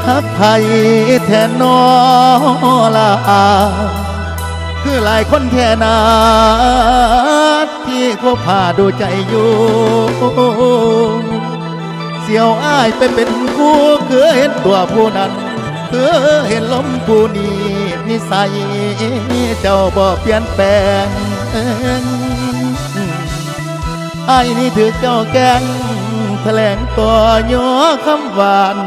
ฮักไผแทนนอลาคือหลายคนแค่นาที่เขาพาดูใจอยู่เสียวอ้ายไปเป็นคู่คือเห็นตัวผู้นั้นคือเห็นลมผู้นี้นิสัยเจ้าบ่เปลี่ยนแปลงอ้ายนี่ถือเจ้าแกงแถลงตัวย่อคำหวาน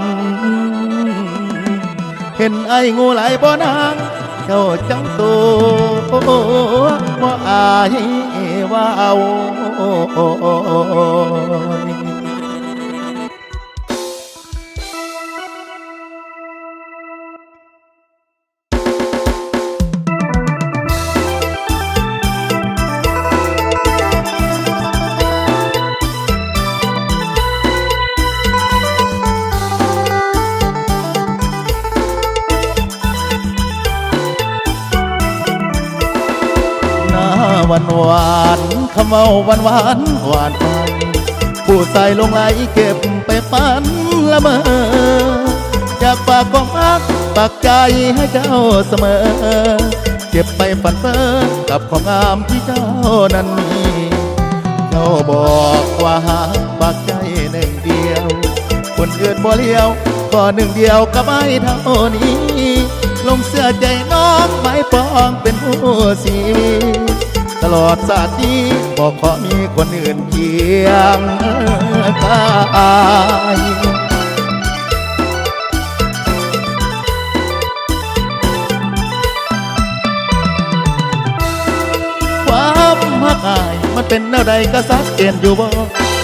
เห็นไอ้งูไหลบ่นางเจ้าจังตัวว่าอายว่าเอาวันหวานคำเอาวันหวานหวานไปผู้ใส่ลงไหลเก็บไปฝันละเมอจากปากของรักปากใจให้เจ้าเสมอเก็บไปฝันเพ้อกับความงามที่เจ้านั้นมีเจ้าบอกว่าหากปากใจหนึ่งเดียวคนอื่นบ่เลี้ยวก็หนึ่งเดียวกับไอ้เท่านี้ลงเสื้อใจน้องไม้ปองเป็นผู้สีตลอดศาสตร์นี้บอกขอมีคนอื่นเคียงกายความหักอายมันเป็นแนวใดก็สักเกณฑ์อยู่บ่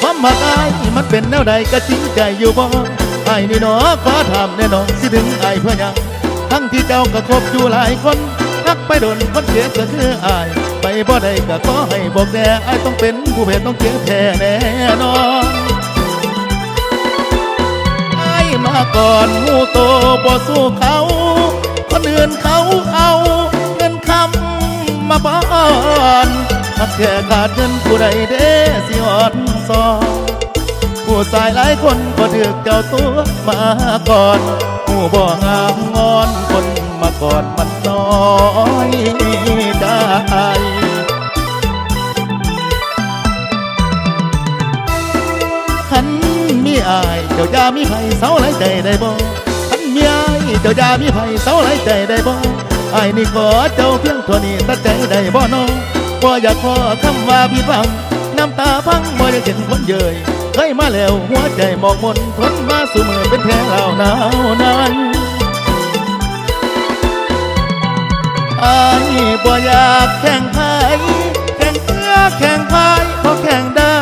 ความหักอายมันเป็นแนวใดก็จริงใจอยู่บ่ไอ้นี่หนอขอถามแน่นอนสิถึงไอ้เพื่อยังทั้งที่เจ้าก็คบอยู่หลายคนนักไปโดนคนเสียก็คืออายไปบ่ได้ก็ขอให้บอกแน่ไอ้ต้องเป็นผู้เพศต้องเจียงแท้แน่นอนไอ้มาก่อนหูโตบ่สู้เขาคนอื่นเขาเอาเงินคำมาบ้านถ้าแค่ขาดเงินผู้ใดเด้สิอ่อนซอผู้ชายหลายคนก็ถือเจ้าตัวมาก่อนผู้บ่งามงอนคนมาก่อนมันน้อยได้ขันมีอายเจ้าอย่ามีไผเศร้าหลายใจได้บ่ขันมีอายเจ้าอย่ามีไผเศร้าหลายใจได้บ่อายนี่ขอเจ้าเพียงเท่านี้ตัดใจได้บ่น้องบ่อยากขอคำว่าผิดหวังน้ำตาพังบ่อยากเห็นคนเย้ยเคยมาแล้วหัวใจหมอกมนทนมาสู่มือเป็นแผลเหล่าหนาวนานอายบ่อยากแข่งไพ่แข่งเพื่อแข่งพายเพราะแข่งได้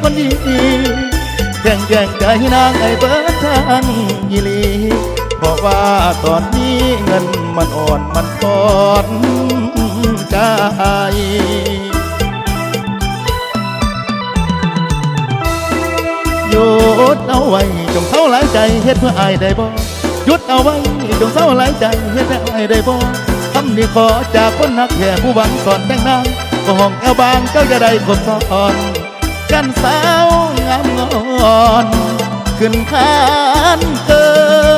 คนดีแข่งแย่งใจนางไอ้เบิดทางยีลีเพราะว่าตอนนี้เงินมันอ่อนมันทอนใจหยุดเอาไว้จงเศร้าหลายใจเฮ็ดเพื่ออายได้บ่หยุดเอาไว้จงเศร้าหลายใจเฮ็ดเพื่ออายได้บ่คำนี้ขอจากคนนักแห่ผู้หวังสอนแต่งนางก็ห้องแอวบางเจ้าจะได้กดสอนกันสาวงามงอนขึ้นคานเกิน